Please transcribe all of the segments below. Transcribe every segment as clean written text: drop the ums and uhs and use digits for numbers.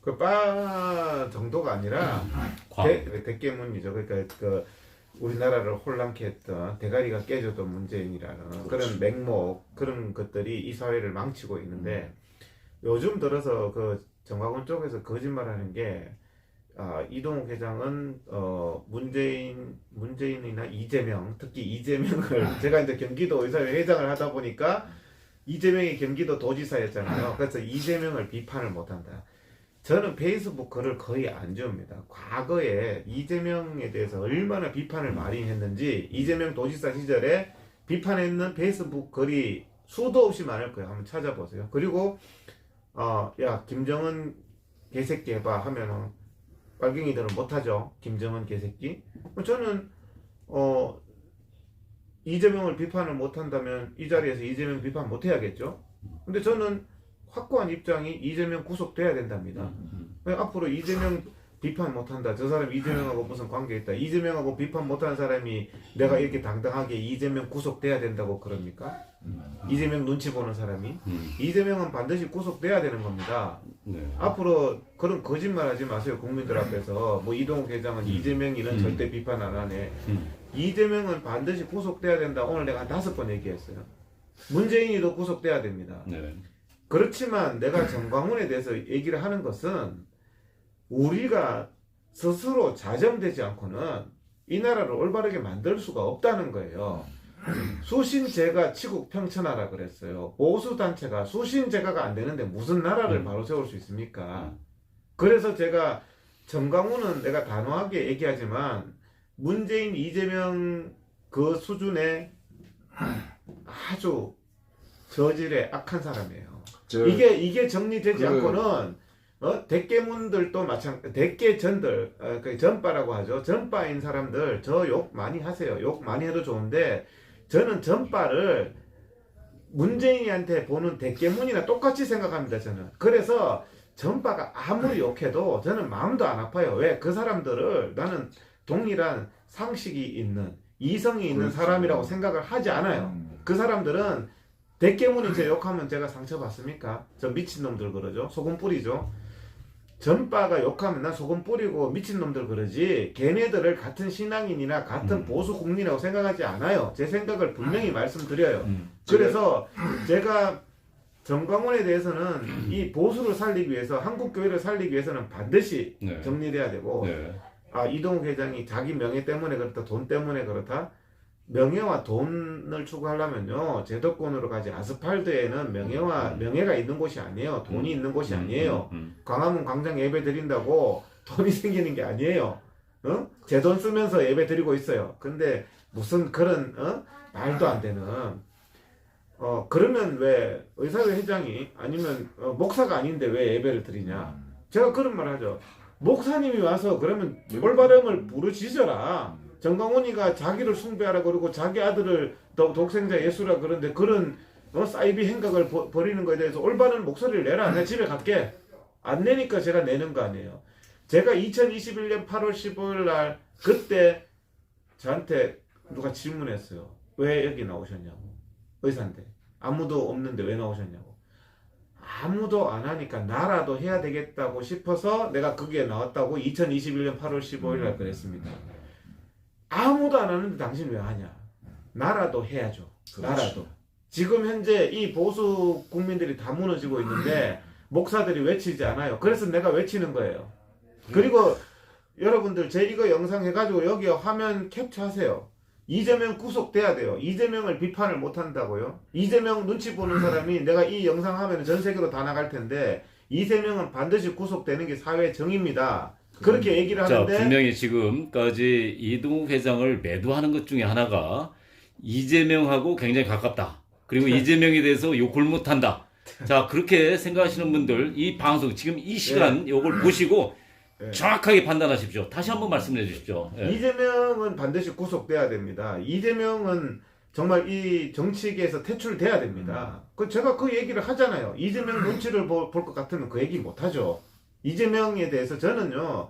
그 바 정도가 아니라 대깨문이죠. 그러니까 그 우리나라를 혼란케 했던 대가리가 깨져도 문재인이라는 그런 맹목 그런 것들이 이 사회를 망치고 있는데 요즘 들어서 그 정광훈 쪽에서 거짓말하는 게 이동욱 회장은 문재인이나 이재명 특히 이재명을 제가 이제 경기도 의사회 회장을 하다 보니까 이재명이 경기도 도지사였잖아요. 그래서 이재명을 비판을 못한다. 저는 페이스북 글을 거의 안 지웁니다. 과거에 이재명에 대해서 얼마나 비판을 많이 했는지 이재명 도지사 시절에 비판했는 페이스북 글이 수도 없이 많을 거예요. 한번 찾아보세요. 그리고 야 김정은 개새끼 해봐 하면은 빨갱이들은 못하죠. 김정은 개새끼. 저는 이재명을 비판을 못한다면 이 자리에서 이재명 비판 못해야겠죠. 근데 저는 확고한 입장이 이재명 구속돼야 된답니다. 앞으로 이재명 비판 못한다. 저 사람 이재명하고 무슨 관계 있다. 이재명하고 비판 못한 사람이 내가 이렇게 당당하게 이재명 구속돼야 된다고 그럽니까? 이재명 눈치 보는 사람이? 이재명은 반드시 구속돼야 되는 겁니다. 네. 앞으로 그런 거짓말 하지 마세요. 국민들 앞에서. 뭐 이동욱 회장은 이재명이는 절대 비판 안 하네. 이재명은 반드시 구속돼야 된다. 오늘 내가 한 5번 얘기했어요. 문재인이도 구속돼야 됩니다. 네. 그렇지만 내가 정광훈에 대해서 얘기를 하는 것은 우리가 스스로 자정되지 않고는 이 나라를 올바르게 만들 수가 없다는 거예요. 수신제가 치국 평천하라 그랬어요. 보수단체가 수신제가가 안 되는데 무슨 나라를 바로 세울 수 있습니까? 그래서 제가 정광훈은 내가 단호하게 얘기하지만 문재인, 이재명 그 수준의 아주 저질의 악한 사람이에요. 이게 정리되지 않고는 대깨문들도 대깨전들 그 전파라고 하죠. 전파인 사람들 저 욕 많이 하세요. 욕 많이 해도 좋은데 저는 전파를 문재인한테 보는 대깨문이나 똑같이 생각합니다. 저는. 그래서 전파가 아무리 욕해도 저는 마음도 안 아파요. 왜? 그 사람들을 나는 동일한 상식이 있는 이성이 있는 사람이라고 생각을 하지 않아요. 그 사람들은 대깨문이 제 욕하면 제가 상처받습니까? 저 미친놈들 그러죠. 소금 뿌리죠. 전파가 욕하면 난 소금 뿌리고 미친놈들 그러지 걔네들을 같은 신앙인이나 같은 보수 국민이라고 생각하지 않아요. 제 생각을 분명히 말씀드려요. 그래서 제가 정광훈에 대해서는 이 보수를 살리기 위해서 한국교회를 살리기 위해서는 반드시 정리돼야 되고 이동욱 회장이 자기 명예 때문에 그렇다 돈 때문에 그렇다 명예와 돈을 추구하려면요 제도권으로 가지. 아스팔트에는 명예가 있는 곳이 아니에요. 돈이 있는 곳이 아니에요. 광화문 광장 예배 드린다고 돈이 생기는 게 아니에요. 제 돈 쓰면서 예배 드리고 있어요. 근데 무슨 그런 말도 안 되는 그러면 왜 의사회 회장이 아니면 목사가 아닌데 왜 예배를 드리냐. 제가 그런 말 하죠. 목사님이 와서 그러면 올바름을 부르짖어라. 정광훈이가 자기를 숭배하라 그러고 자기 아들을 독생자 예수라 그러는데 그런 사이비 행각을 벌이는 거에 대해서 올바른 목소리를 내라. 내가 집에 갈게. 안 내니까 제가 내는 거 아니에요. 제가 2021년 8월 15일 날 그때 저한테 누가 질문했어요. 왜 여기 나오셨냐고. 의사인데 아무도 없는데 왜 나오셨냐고. 아무도 안 하니까 나라도 해야 되겠다고 싶어서 내가 거기에 나왔다고 2021년 8월 15일 날 그랬습니다. 아무도 안 하는데 당신 왜 하냐. 나라도 해야죠. 그렇지. 나라도. 지금 현재 이 보수 국민들이 다 무너지고 있는데 목사들이 외치지 않아요. 그래서 내가 외치는 거예요. 그리고 여러분들 제 이거 영상 해가지고 여기 화면 캡처하세요. 이재명 구속돼야 돼요. 이재명을 비판을 못한다고요. 이재명 눈치 보는 사람이 내가 이 영상 하면 전 세계로 다 나갈 텐데 이재명은 반드시 구속되는 게 사회의 정의입니다. 그렇게 얘기를 하는데 분명히 지금까지 이동욱 회장을 매도하는 것 중에 하나가 이재명하고 굉장히 가깝다. 그리고 이재명에 대해서 욕을 못한다. 자, 그렇게 생각하시는 분들 이 방송 지금 이 시간 요걸 보시고 정확하게 판단하십시오. 다시 한번 말씀해 주십시오. 이재명은 반드시 구속돼야 됩니다. 이재명은 정말 이 정치계에서 퇴출돼야 됩니다. 제가 그 얘기를 하잖아요. 이재명 눈치를 볼 것 같으면 그 얘기 못하죠. 이재명에 대해서 저는요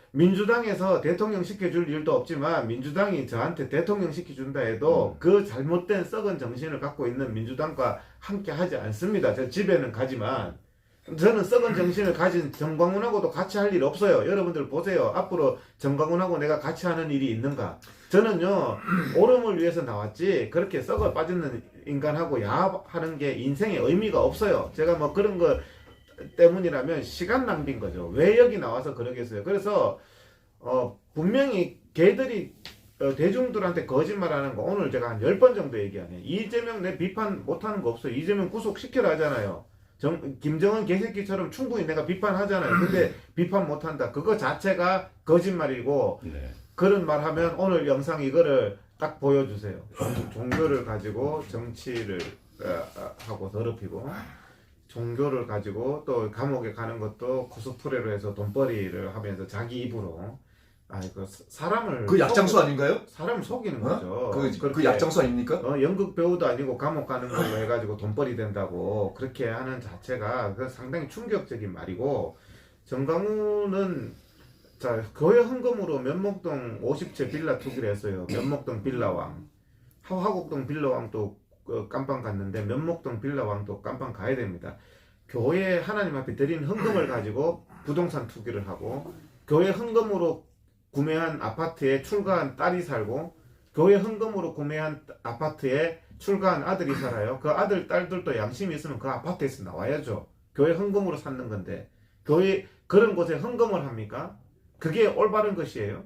민주당에서 대통령 시켜줄 일도 없지만 민주당이 저한테 대통령 시켜준다 해도 그 잘못된 썩은 정신을 갖고 있는 민주당과 함께 하지 않습니다. 저 집에는 가지만 저는 썩은 정신을 가진 정광훈하고도 같이 할 일 없어요. 여러분들 보세요. 앞으로 정광훈하고 내가 같이 하는 일이 있는가? 저는요, 오름을 위해서 나왔지, 그렇게 썩어 빠지는 인간하고 야합하는 게 인생에 의미가 없어요. 제가 뭐 그런 거 때문이라면 시간 낭비인 거죠. 왜 여기 나와서 그러겠어요. 그래서, 분명히 걔들이 대중들한테 거짓말하는 거 오늘 제가 한 10번 정도 얘기하네. 이재명 내 비판 못하는 거 없어요. 이재명 구속시켜라 하잖아요. 김정은 개새끼처럼 충분히 내가 비판하잖아요. 근데 비판 못한다. 그거 자체가 거짓말이고 네. 그런 말 하면 오늘 영상 이거를 딱 보여주세요. 종교를 가지고 정치를 하고 더럽히고 종교를 가지고 또 감옥에 가는 것도 코스프레로 해서 돈벌이를 하면서 자기 입으로 그 사람을 그 약장수 아닌가요? 사람을 속이는 거죠. 그 그렇게 약장수 아닙니까? 연극 배우도 아니고 감옥 가는 걸로 해가지고 돈벌이 된다고 그렇게 하는 자체가 상당히 충격적인 말이고, 정강훈은 자 교회 헌금으로 면목동 50채 빌라 투기를 했어요. 면목동 빌라왕, 화곡동 빌라왕도 깜빵 갔는데 면목동 빌라왕도 깜빵 가야 됩니다. 교회 하나님 앞에 드린 헌금을 가지고 부동산 투기를 하고, 교회 헌금으로 구매한 아파트에 출가한 딸이 살고, 교회 헌금으로 구매한 아파트에 출가한 아들이 살아요. 그 아들, 딸들도 양심이 있으면 그 아파트에서 나와야죠. 교회 헌금으로 샀는 건데, 교회 그런 곳에 헌금을 합니까? 그게 올바른 것이에요.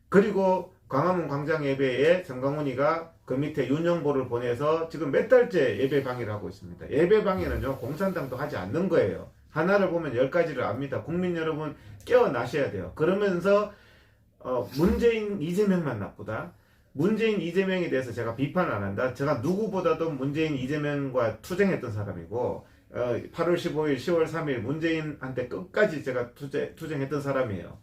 그리고 광화문 광장 예배에 정강훈이가 그 밑에 윤영보를 보내서 지금 몇 달째 예배 방해를 하고 있습니다. 예배 방해는요, 공산당도 하지 않는 거예요. 하나를 보면 10가지를 압니다. 국민 여러분 깨어나셔야 돼요. 그러면서 문재인 이재명만 나쁘다. 문재인 이재명에 대해서 제가 비판 안 한다. 제가 누구보다도 문재인 이재명과 투쟁했던 사람이고 8월 15일 10월 3일 문재인한테 끝까지 제가 투쟁했던 사람이에요.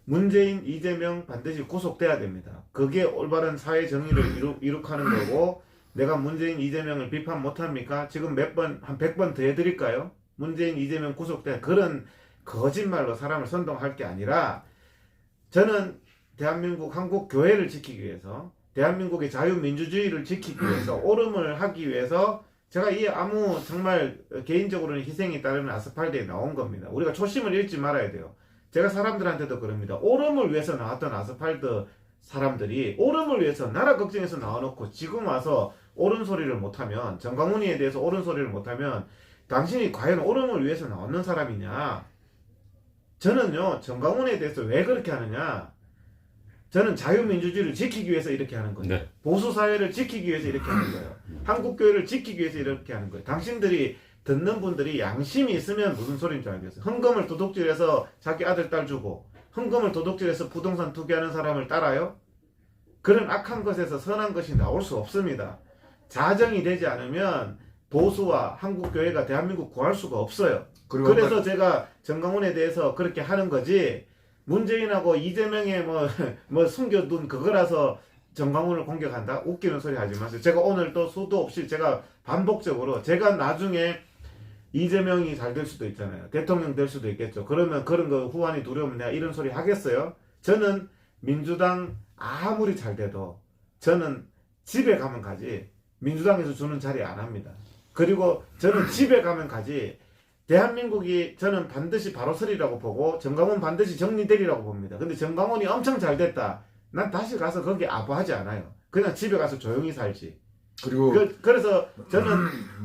문재인 이재명 반드시 구속돼야 됩니다. 그게 올바른 사회 정의를 이룩하는 거고, 내가 문재인 이재명을 비판 못합니까? 지금 한 100번 더 해드릴까요? 문재인 이재명 구속돼. 그런 거짓말로 사람을 선동할 게 아니라, 저는 대한민국 한국 교회를 지키기 위해서, 대한민국의 자유민주주의를 지키기 위해서, 오름을 하기 위해서 제가 정말 개인적으로는 희생이 따르는 아스팔트에 나온 겁니다. 우리가 초심을 잃지 말아야 돼요. 제가 사람들한테도 그럽니다. 오름을 위해서 나왔던 아스팔트 사람들이 오름을 위해서 나라 걱정해서 나와놓고 지금 와서 옳은 소리를 못하면, 정강훈이에 대해서 옳은 소리를 못하면 당신이 과연 오름을 위해서 나오는 사람이냐? 저는요, 정강훈에 대해서 왜 그렇게 하느냐? 저는 자유민주주의를 지키기 위해서 이렇게 하는 거예요. 네. 보수사회를 지키기 위해서 이렇게 하는 거예요. 한국교회를 지키기 위해서 이렇게 하는 거예요. 당신들이 듣는 분들이 양심이 있으면 무슨 소리인지 알겠어요. 헌금을 도둑질해서 자기 아들 딸 주고, 헌금을 도둑질해서 부동산 투기하는 사람을 따라요? 그런 악한 것에서 선한 것이 나올 수 없습니다. 자정이 되지 않으면 보수와 한국교회가 대한민국 구할 수가 없어요. 그래서 제가 정강훈에 대해서 그렇게 하는 거지, 문재인하고 이재명의 뭐 숨겨둔 그거라서 정강훈을 공격한다? 웃기는 소리 하지 마세요. 제가 오늘 또 수도 없이 제가 반복적으로, 제가 나중에 이재명이 잘 될 수도 있잖아요. 대통령 될 수도 있겠죠. 그러면 그런 거 후환이 두려우면 내가 이런 소리 하겠어요? 저는 민주당 아무리 잘 돼도 저는 집에 가면 가지 민주당에서 주는 자리 안 합니다. 그리고 저는 집에 가면 가지, 대한민국이 저는 반드시 바로 서리라고 보고 정강훈 반드시 정리되리라고 봅니다. 근데 정강훈이 엄청 잘 됐다, 난 다시 가서 거기 아부하지 않아요. 그냥 집에 가서 조용히 살지. 그리고 그래서 저는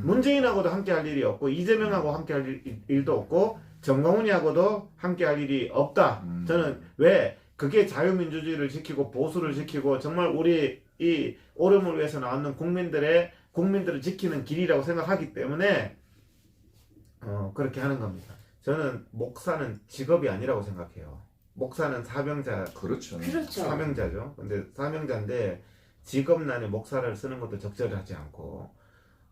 문재인하고도 함께 할 일이 없고, 이재명하고 함께 할 일도 없고, 정강훈이하고도 함께 할 일이 없다. 저는 왜? 그게 자유민주주의를 지키고 보수를 지키고 정말 우리 이 오름을 위해서 나왔는 국민들을 지키는 길이라고 생각하기 때문에 그렇게 하는 겁니다. 저는 목사는 직업이 아니라고 생각해요. 목사는 사명자, 그렇죠. 사명자죠. 근데 사명자인데 직업란에 목사를 쓰는 것도 적절하지 않고,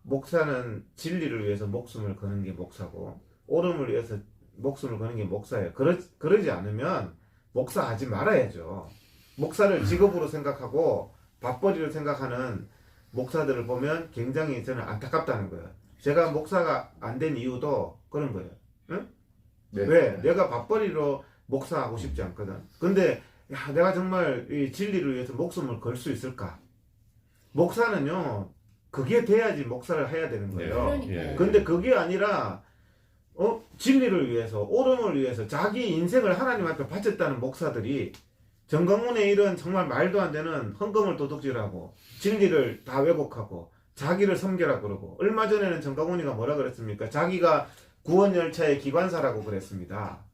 목사는 진리를 위해서 목숨을 거는 게 목사고, 오름을 위해서 목숨을 거는 게 목사예요. 그러지 않으면 목사하지 말아야죠. 목사를 직업으로 생각하고 밥벌이를 생각하는 목사들을 보면 굉장히 저는 안타깝다는 거예요. 제가 목사가 안 된 이유도 그런 거예요. 응? 네. 왜? 내가 밥벌이로 목사하고 싶지 않거든. 근데 내가 정말 이 진리를 위해서 목숨을 걸 수 있을까? 목사는요, 그게 돼야지 목사를 해야 되는 거예요. 예. 근데 그게 아니라 진리를 위해서, 옳음을 위해서 자기 인생을 하나님 앞에 바쳤다는 목사들이 정광훈의 일은 정말 말도 안 되는 헌금을 도둑질하고 진리를 다 왜곡하고 자기를 섬겨라 그러고, 얼마 전에는 정광훈이가 뭐라 그랬습니까? 자기가 구원열차의 기관사라고 그랬습니다.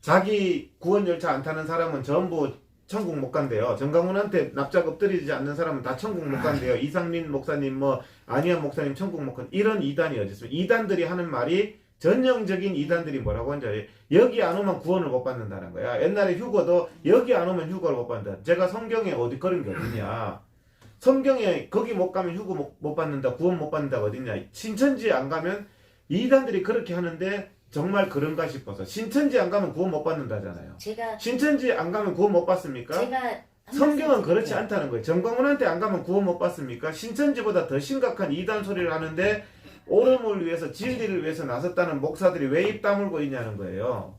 자기 구원열차 안 타는 사람은 전부 천국 못 간대요. 정광훈한테 납작 엎드리지 않는 사람은 다 천국 못 간대요. 이상민 목사님, 안희연 목사님 천국 못 간. 이런 이단이 어디 있어요? 이단들이 하는 말이, 전형적인 이단들이 뭐라고 하는지 알아요? 여기 안 오면 구원을 못 받는다는 거야. 옛날에 휴거도 여기 안 오면 휴거를 못 받는다. 제가 성경에 어디 그런 게 어딨냐? 성경에 거기 못 가면 휴거 못 받는다, 구원 못 받는다가 어딨냐? 신천지 안 가면, 이단들이 그렇게 하는데 정말 그런가 싶어서, 신천지 안 가면 구원 못 받는다잖아요. 신천지 안 가면 구원 못 받습니까? 성경은 그렇지 않다는 거예요. 정광훈한테 안 가면 구원 못 받습니까? 신천지보다 더 심각한 이단 소리를 하는데 옳음을 위해서, 진리를 위해서 나섰다는 목사들이 왜 입 다물고 있냐는 거예요.